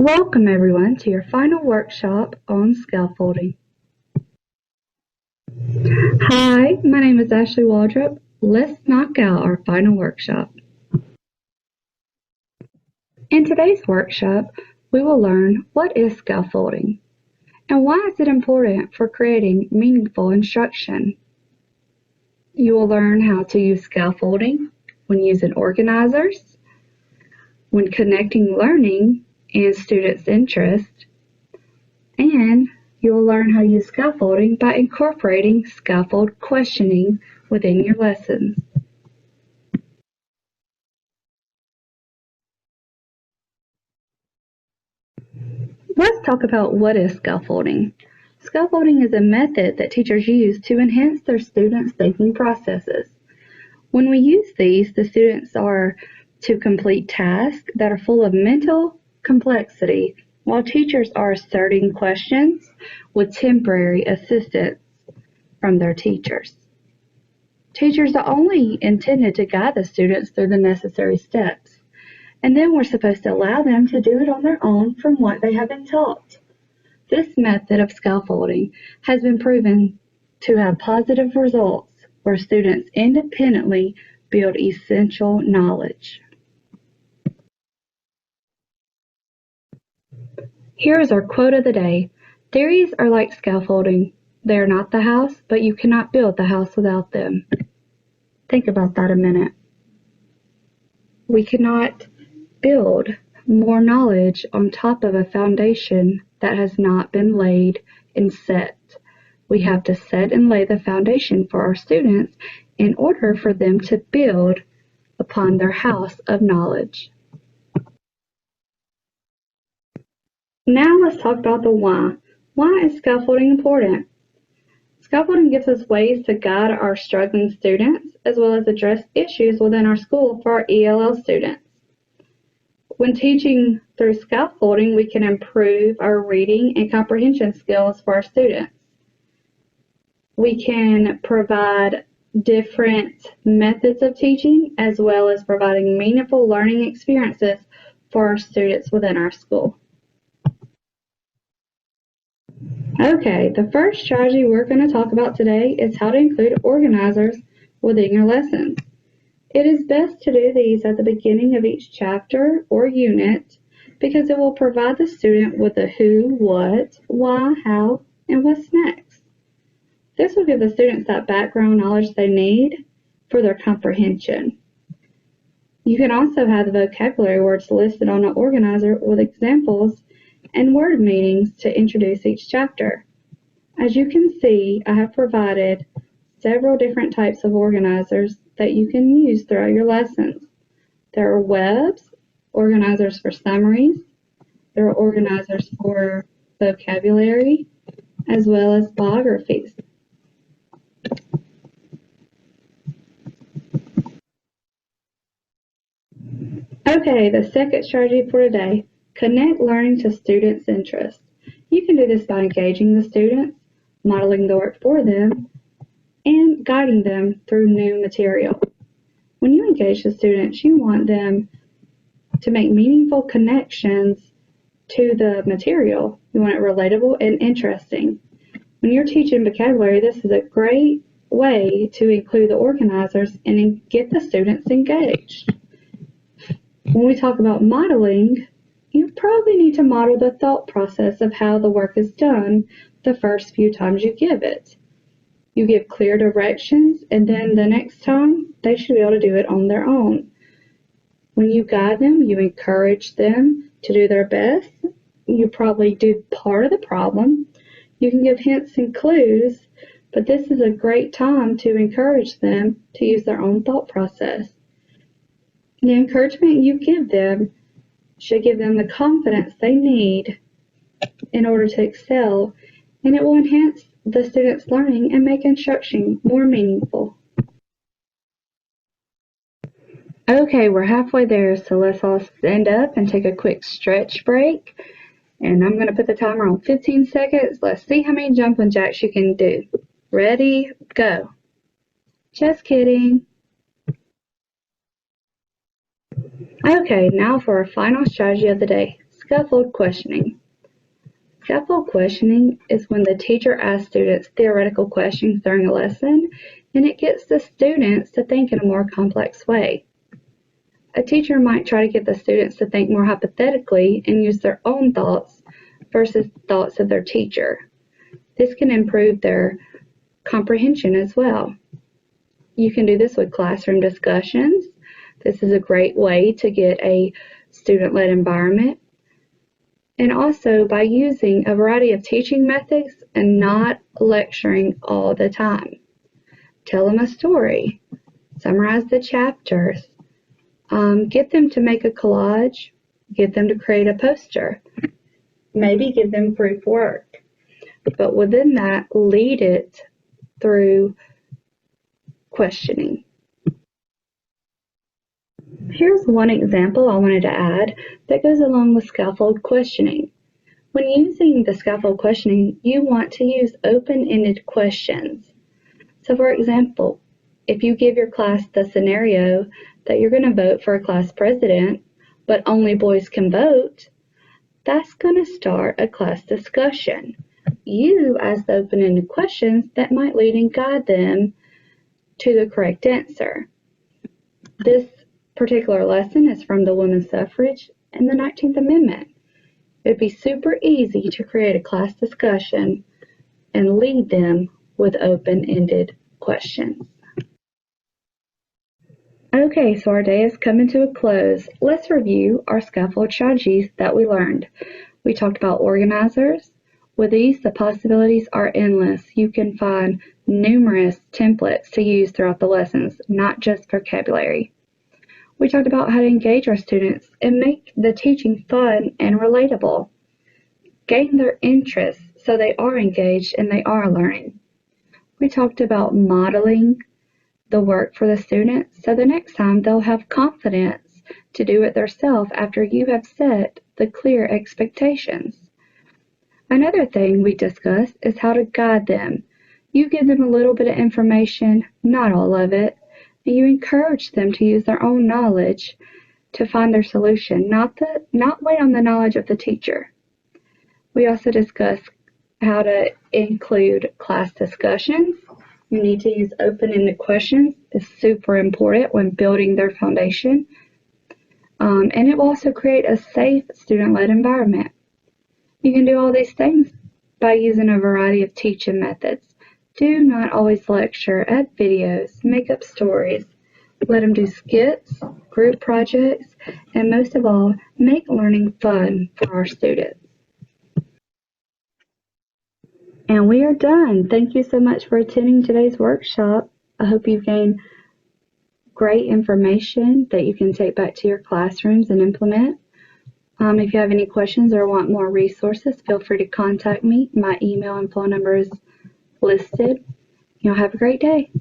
Welcome everyone to your final workshop on scaffolding. Hi, my name is Ashley Waldroup. Let's knock out our final workshop. In today's workshop, we will learn what is scaffolding and why is it important for creating meaningful instruction. You will learn how to use scaffolding when using organizers, when connecting learning and students' interest, and you will learn how to use scaffolding by incorporating scaffold questioning within your lessons. Let's talk about what is scaffolding. Scaffolding is a method that teachers use to enhance their students' thinking processes. When we use these, the students are to complete tasks that are full of mental complexity, while teachers are asserting questions with temporary assistance from their teachers. Teachers are only intended to guide the students through the necessary steps, and then we're supposed to allow them to do it on their own from what they have been taught. This method of scaffolding has been proven to have positive results where students independently build essential knowledge. Here is our quote of the day. Theories are like scaffolding. They are not the house, but you cannot build the house without them. Think about that a minute. We cannot build more knowledge on top of a foundation that has not been laid and set. We have to set and lay the foundation for our students in order for them to build upon their house of knowledge. Now let's talk about the why. Why is scaffolding important? Scaffolding gives us ways to guide our struggling students as well as address issues within our school for our ELL students. When teaching through scaffolding, we can improve our reading and comprehension skills for our students. We can provide different methods of teaching as well as providing meaningful learning experiences for our students within our school. Okay, the first strategy we're going to talk about today is how to include organizers within your lessons. It is best to do these at the beginning of each chapter or unit because it will provide the student with the who, what, why, how, and what's next. This will give the students that background knowledge they need for their comprehension. You can also have the vocabulary words listed on an organizer with examples and word meanings to introduce each chapter. As you can see, I have provided several different types of organizers that you can use throughout your lessons. There are webs, organizers for summaries, there are organizers for vocabulary, as well as biographies. Okay, the second strategy for today, connect learning to students' interests. You can do this by engaging the students, modeling the work for them, and guiding them through new material. When you engage the students, you want them to make meaningful connections to the material. You want it relatable and interesting. When you're teaching vocabulary, this is a great way to include the organizers and get the students engaged. When we talk about modeling, you probably need to model the thought process of how the work is done the first few times you give it. You give clear directions, and then the next time, they should be able to do it on their own. When you guide them, you encourage them to do their best. You probably do part of the problem. You can give hints and clues, but this is a great time to encourage them to use their own thought process. The encouragement you give them should give them the confidence they need in order to excel, and it will enhance the students' learning and make instruction more meaningful. Okay, we're halfway there, so let's all stand up and take a quick stretch break. And I'm going to put the timer on 15 seconds. Let's see how many jumping jacks you can do. Ready, go. Just kidding. Okay, now for our final strategy of the day, Scaffold questioning. Scaffold questioning is when the teacher asks students theoretical questions during a lesson, and it gets the students to think in a more complex way. A teacher might try to get the students to think more hypothetically and use their own thoughts versus thoughts of their teacher. This can improve their comprehension as well. You can do this with classroom discussions. This is a great way to get a student-led environment. And also by using a variety of teaching methods and not lecturing all the time. Tell them a story, summarize the chapters, get them to make a collage, get them to create a poster, maybe give them group work. But within that, lead it through questioning. Here's one example I wanted to add that goes along with scaffold questioning. When using the scaffold questioning, you want to use open-ended questions. So for example, if you give your class the scenario that you're going to vote for a class president, but only boys can vote, that's going to start a class discussion. You ask the open-ended questions that might lead and guide them to the correct answer. This particular lesson is from the women's suffrage and the 19th Amendment. It'd be super easy to create a class discussion and lead them with open-ended questions. Okay, so our day is coming to a close. Let's review our scaffold strategies that we learned. We talked about organizers. With these, the possibilities are endless. You can find numerous templates to use throughout the lessons, not just vocabulary. We talked about how to engage our students and make the teaching fun and relatable. Gain their interest so they are engaged and they are learning. We talked about modeling the work for the students so the next time they'll have confidence to do it themselves after you have set the clear expectations. Another thing we discussed is how to guide them. You give them a little bit of information, not all of it, and you encourage them to use their own knowledge to find their solution, not wait on the knowledge of the teacher. We also discussed how to include class discussions. You need to use open-ended questions. It's super important when building their foundation. And it will also create a safe student-led environment. You can do all these things by using a variety of teaching methods. Do not always lecture, add videos, make up stories. Let them do skits, group projects, and most of all, make learning fun for our students. And we are done. Thank you so much for attending today's workshop. I hope you've gained great information that you can take back to your classrooms and implement. If you have any questions or want more resources, feel free to contact me. My email and phone number is listed. Y'all have a great day.